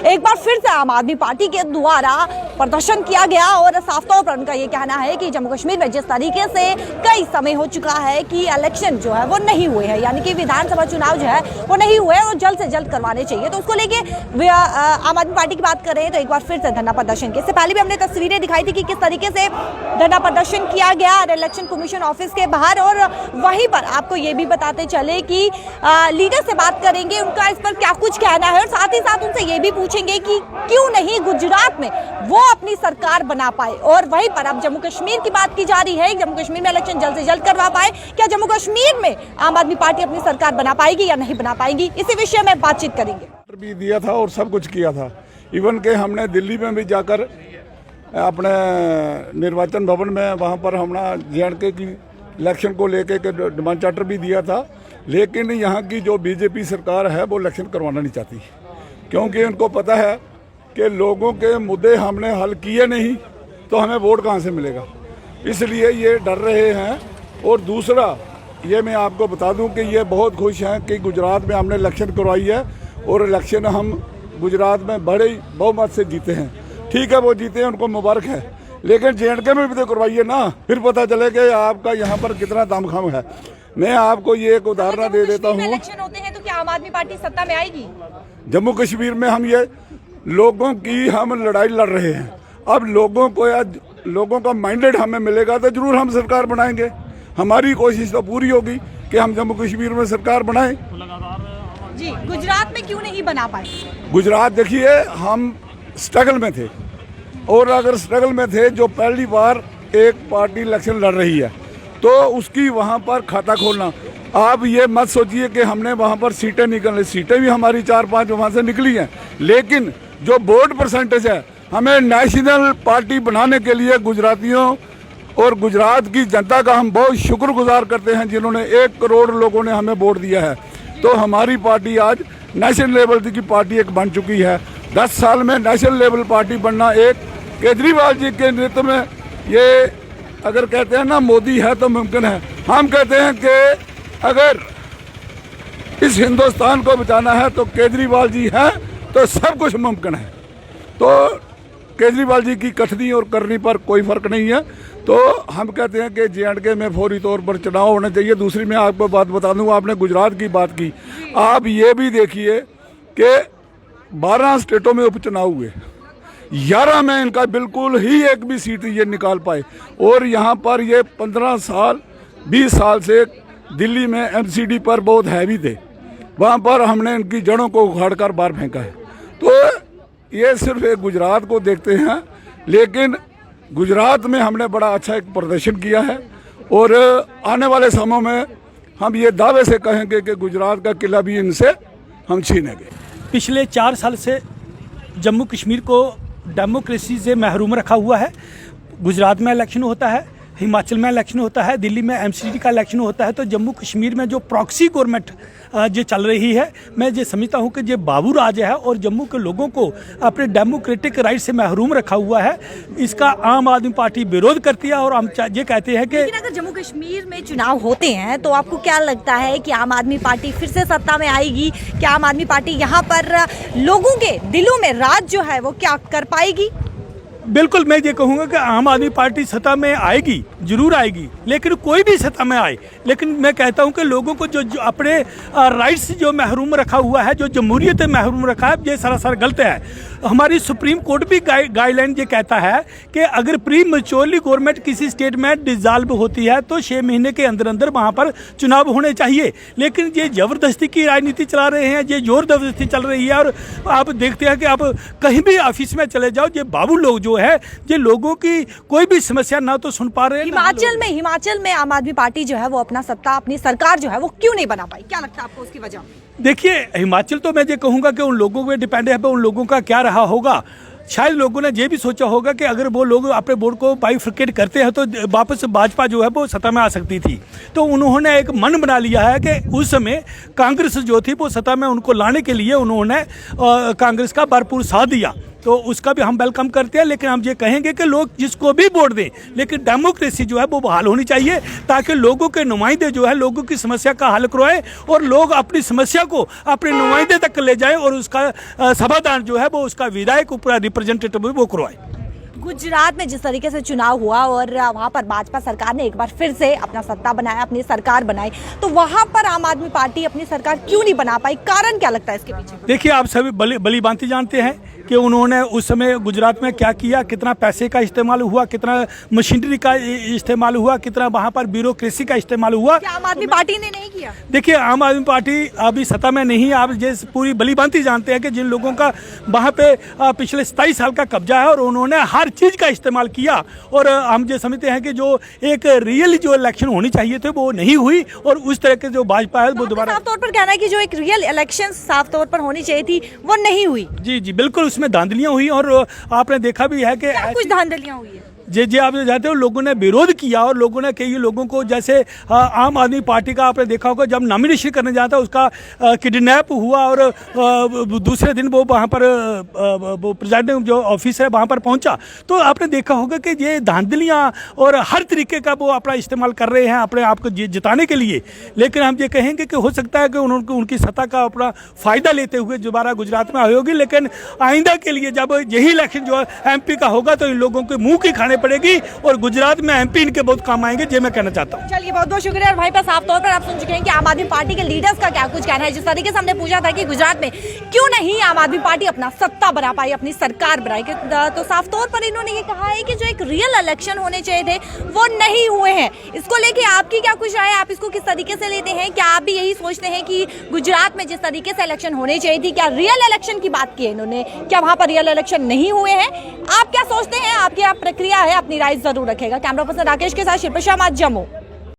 एक बार फिर से आम आदमी पार्टी के द्वारा प्रदर्शन किया गया और साफ तौर पर उनका ये कहना है कि जम्मू कश्मीर में जिस तरीके से कई समय हो चुका है कि इलेक्शन जो है वो नहीं हुए हैं, यानी कि विधानसभा चुनाव जो है वो नहीं हुए और जल्द से जल्द करवाने चाहिए, तो उसको लेके आम आदमी पार्टी की बात कर रहे हैं। तो एक बार फिर से धरना प्रदर्शन के इससे पहले भी हमने तस्वीरें दिखाई थी कि किस तरीके से धरना प्रदर्शन किया गया इलेक्शन कमीशन ऑफिस के बाहर, और वहीं पर आपको ये भी बताते चले कि लीडर से बात करेंगे, उनका इस पर क्या कुछ कहना है, और साथ ही साथ उनसे ये भी पूछेंगे कि क्यों नहीं गुजरात में वो अपनी सरकार बना पाए। और वहीं पर अब जम्मू कश्मीर की बात की जा रही है, जम्मू कश्मीर में इलेक्शन जल्द से जल्द करवा पाए, क्या जम्मू कश्मीर में आम आदमी पार्टी अपनी सरकार बना पाएगी या नहीं बना पाएगी, इसी विषय में बातचीत करेंगे। भी दिया था और सब कुछ किया था, इवन के हमने दिल्ली में भी जाकर अपने निर्वाचन भवन में वहाँ पर हमने जे.एंड.के की इलेक्शन को लेके के डिमांड चार्टर भी दिया था, लेकिन यहाँ की जो बीजेपी सरकार है वो इलेक्शन करवाना नहीं चाहती, क्योंकि उनको पता है कि लोगों के मुद्दे हमने हल किए नहीं तो हमें वोट कहाँ से मिलेगा, इसलिए ये डर रहे हैं। और दूसरा ये मैं आपको बता दूं कि ये बहुत खुश हैं कि गुजरात में हमने इलेक्शन करवाई है और इलेक्शन हम गुजरात में बड़े बहुमत से जीते हैं। ठीक है, वो जीते हैं, उनको मुबारक है, लेकिन जे.एंड.के में भी तो करवाइए ना, फिर पता चले कि आपका यहाँ पर कितना दमखम है। मैं आपको ये एक उदाहरण दे देता हूँ। इलेक्शन होते हैं तो क्या आम आदमी पार्टी सत्ता में आएगी? जम्मू कश्मीर में हम ये लोगों की हम लड़ाई लड़ रहे हैं, अब लोगों को या लोगों का माइंडेड हमें मिलेगा तो जरूर हम सरकार बनाएंगे। हमारी कोशिश तो पूरी होगी कि हम जम्मू कश्मीर में सरकार बनाएं। जी, गुजरात में क्यों नहीं बना पाए? गुजरात देखिए, हम स्ट्रगल में थे, और अगर स्ट्रगल में थे, जो पहली बार एक पार्टी इलेक्शन लड़ रही है तो उसकी वहाँ पर खाता खोलना, आप ये मत सोचिए कि हमने वहाँ पर सीटें निकल, सीटें भी हमारी 4-5 वहाँ से निकली हैं, लेकिन जो वोट परसेंटेज है, हमें नेशनल पार्टी बनाने के लिए गुजरातियों और गुजरात की जनता का हम बहुत शुक्रगुजार करते हैं, जिन्होंने 1 करोड़ लोगों ने हमें वोट दिया है। तो हमारी पार्टी आज नेशनल लेवल की पार्टी एक बन चुकी है। 10 साल में नेशनल लेवल पार्टी बनना एक केजरीवाल जी के नेतृत्व में, ये अगर कहते हैं ना मोदी है तो मुमकिन है, हम कहते हैं कि अगर इस हिंदुस्तान को बचाना है तो केजरीवाल जी हैं तो सब कुछ मुमकिन है। तो केजरीवाल जी की कथनी और करनी पर कोई फर्क नहीं है। तो हम कहते हैं कि जे.एंड.के में फौरी तौर पर चुनाव होने चाहिए। दूसरी मैं आपको बात बता दूं, आपने गुजरात की बात की, आप ये भी देखिए कि 12 स्टेटों में उपचुनाव हुए, 11 में इनका बिल्कुल ही एक भी सीट ये निकाल पाए, और यहाँ पर ये 15 साल 20 साल से दिल्ली में एमसीडी पर बहुत हैवी थे, वहाँ पर हमने इनकी जड़ों को उखाड़ कर बाहर फेंका है। तो ये सिर्फ एक गुजरात को देखते हैं, लेकिन गुजरात में हमने बड़ा अच्छा एक प्रदर्शन किया है, और आने वाले समय में हम ये दावे से कहेंगे कि गुजरात का किला भी इनसे हम छीनेंगे। पिछले 4 साल से जम्मू कश्मीर को डेमोक्रेसी से महरूम रखा हुआ है। गुजरात में इलेक्शन होता है, हिमाचल में इलेक्शन होता है, दिल्ली में एमसीडी का इलेक्शन होता है, तो जम्मू कश्मीर में जो प्रॉक्सी गवर्नमेंट जो चल रही है, मैं ये समझता हूँ कि ये बाबू राज है और जम्मू के लोगों को अपने डेमोक्रेटिक राइट से महरूम रखा हुआ है। इसका आम आदमी पार्टी विरोध करती है, और हम ये कहते हैं कि लेकिन अगर जम्मू कश्मीर में चुनाव होते हैं तो आपको क्या लगता है कि आम आदमी पार्टी फिर से सत्ता में आएगी? क्या आम आदमी पार्टी यहाँ पर लोगों के दिलों में राज जो है वो क्या कर पाएगी? बिल्कुल, मैं ये कहूँगा कि आम आदमी पार्टी सत्ता में आएगी, जरूर आएगी, लेकिन कोई भी सत्ता में आए, लेकिन मैं कहता हूँ कि लोगों को जो अपने राइट्स जो महरूम रखा हुआ है, जो जमहूरियत महरूम रखा है, ये सरासर गलत है। हमारी सुप्रीम कोर्ट भी गाइडलाइन ये कहता है कि अगर प्री मैच्योरली गवर्नमेंट किसी स्टेट में डिसॉल्व होती है तो 6 महीने के अंदर अंदर वहाँ पर चुनाव होने चाहिए, लेकिन ये ज़बरदस्ती की राजनीति चला रहे हैं, ये जोर जबरदस्ती चल रही है। और आप देखते हैं कि आप कहीं भी ऑफिस में चले जाओ, ये बाबू लोग जो है, ये लोगों की कोई भी समस्या ना तो सुन पा रहे हैं। हिमाचल में आम आदमी पार्टी जो है वो अपना सत्ता, अपनी सरकार जो है वो क्यों नहीं बना पाई? क्या लगता है आपको उसकी वजह? देखिए, हिमाचल तो मैं ये कहूँगा कि उन लोगों पे डिपेंड है, उन लोगों का क्या रहा होगा। शायद लोगों ने ये भी सोचा होगा कि अगर वो लोग अपने बोर्ड को बाइफरकेट करते हैं तो वापस भाजपा जो है वो सत्ता में आ सकती थी। तो उन्होंने एक मन बना लिया है कि उस समय कांग्रेस जो थी वो सत्ता में उनको लाने के लिए उन्होंने कांग्रेस का भरपूर साथ दिया। तो उसका भी हम वेलकम करते हैं। लेकिन हम ये कहेंगे कि लोग जिसको भी वोट दें, लेकिन डेमोक्रेसी जो है वो बहाल होनी चाहिए, ताकि लोगों के नुमाइंदे जो है लोगों की समस्या का हल करवाएं और लोग अपनी समस्या को अपने नुमाइंदे तक ले जाएं और उसका समाधान जो है वो उसका विधायक ऊपर रिप्रेजेंटेटिव वो करवाए। गुजरात में जिस तरीके से चुनाव हुआ और वहाँ पर भाजपा सरकार ने एक बार फिर से अपना सत्ता बनाया, अपनी सरकार बनाई, तो वहाँ पर आम आदमी पार्टी अपनी सरकार क्यों नहीं बना पाई? कारण क्या लगता है इसके पीछे? देखिए, आप सभी भली भांति जानते हैं कि उन्होंने उस समय गुजरात में क्या किया, कितना पैसे का इस्तेमाल हुआ, कितना मशीनरी का इस्तेमाल हुआ, कितना वहाँ पर ब्यूरोक्रेसी का इस्तेमाल हुआ। क्या आम आदमी पार्टी ने नहीं किया? देखिए, आम आदमी पार्टी अभी सत्ता में नहीं है। आप जैसे पूरी भली भांति जानते हैं कि जिन लोगों का वहाँ पे पिछले 27 साल का कब्जा है और उन्होंने हर चीज़ का इस्तेमाल किया, और हम जो समझते हैं कि जो एक रियल जो इलेक्शन होनी चाहिए थे वो नहीं हुई, और उस तरह के जो भाजपा है वो दोबारा साफ तौर पर कहना है कि जो एक रियल इलेक्शन साफ तौर पर होनी चाहिए थी वो नहीं हुई। जी जी बिल्कुल, उसमें धांधलियां हुई, और आपने देखा भी है कि कुछ धांधलियां हुई है। जी आप जानते हो, लोगों ने विरोध किया और लोगों ने कई लोगों को, जैसे आम आदमी पार्टी का आपने देखा होगा, जब नॉमिनेशन करने जाता उसका किडनैप हुआ, और दूसरे दिन वो वहाँ पर वो प्रेसिडेंट जो ऑफिस है वहाँ पर पहुँचा। तो आपने देखा होगा कि ये धांधलियाँ और हर तरीके का वो अपना इस्तेमाल कर रहे हैं अपने आप को जिताने के लिए। लेकिन हम ये कहेंगे कि हो सकता है कि उनकी सत्ता का अपना फ़ायदा लेते हुए दोबारा गुजरात में आई होगी, लेकिन आइंदा के लिए जब यही इलेक्शन जो MP का होगा तो इन लोगों के मुँह की खाने पड़ेगी, और गुजरात में MP इनके बहुत काम आएंगे, ये मैं कहना चाहता हूँ। चलिए, बहुत बहुत शुक्रिया। और भाई पर साफ तौर पर आप सुन चुके हैं कि आम आदमी पार्टी के लीडर्स का क्या कुछ कहना है। जिस तरीके से हमने पूछा था कि गुजरात में क्यों नहीं आम आदमी पार्टी अपना सत्ता बना पाई, अपनी सरकार बनाई, तो साफ तौर पर इन्होंने ये कहा है कि जो एक रियल इलेक्शन होने चाहिए थे वो नहीं हुए हैं। इसको लेके आपकी क्या कुछ राय है? आप इसको किस तरीके से लेते हैं? क्या आप भी यही सोचते हैं कि गुजरात में जिस तरीके से इलेक्शन होने चाहिए थी, क्या रियल इलेक्शन की बात की है इन्होंने, क्या वहां पर रियल इलेक्शन नहीं हुए हैं? आप क्या सोचते हैं? आपकी प्रक्रिया है, अपनी राय जरूर रखेगा। कैमरा पर्सन राकेश के साथ शिल्पा शर्मा, जम्मू।